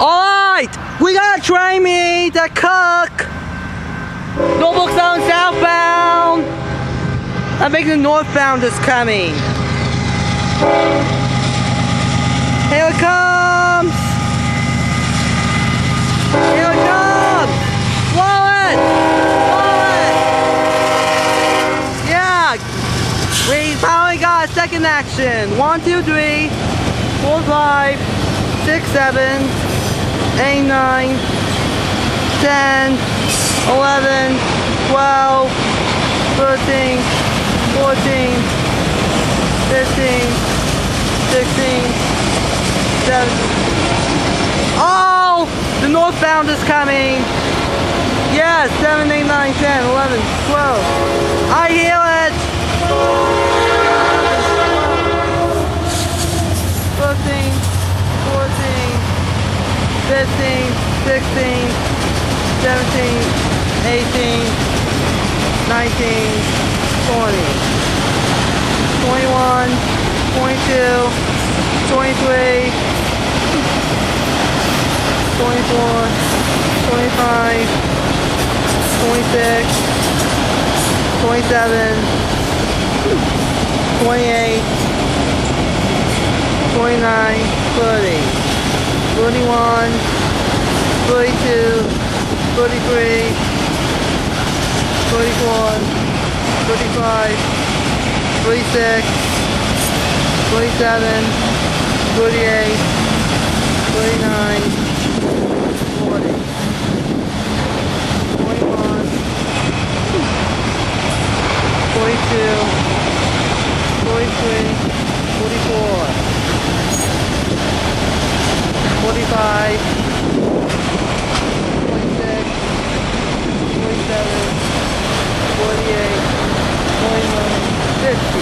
Alright, we got a train meet at Cooke. Norfolk southbound. I think the northbound is coming. Here it comes. Here it comes. Blow it. Yeah. We finally got a second action. 1, 2, 3, 4, 5, 6, 7, 8, 9, 10, 11, 12, 13, 14, 15, 16, 17. Oh! The northbound is coming! Yes, 7, 8, 9, 10, 11, 12. I hear it! 13, 14, 15, 16, 17, 18, 19, 20, 21, 22, 23, 24, 25, 26, 27, 28, 29, 30, 31, 32, 33, 34, 35, 36, 37, 38, 39, 40, 41, 42, 43, 44, 45, 46, 47, 48, 49, 50.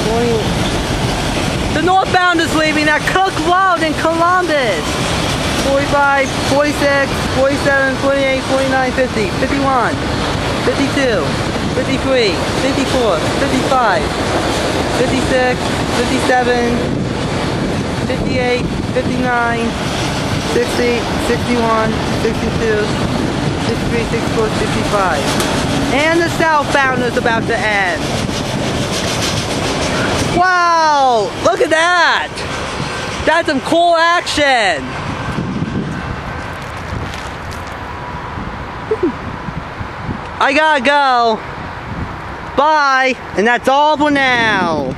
20. The northbound is leaving at Cooke Road in Columbus. 45, 46, 47, 48, 49, 50, 51, 52, 53, 54, 55, 56, 57, 58, 59, 60, 61, 62, 63, 64, 65. And the southbound is about to end. Wow! Look at that! That's some cool action! I gotta go. Bye! And that's all for now.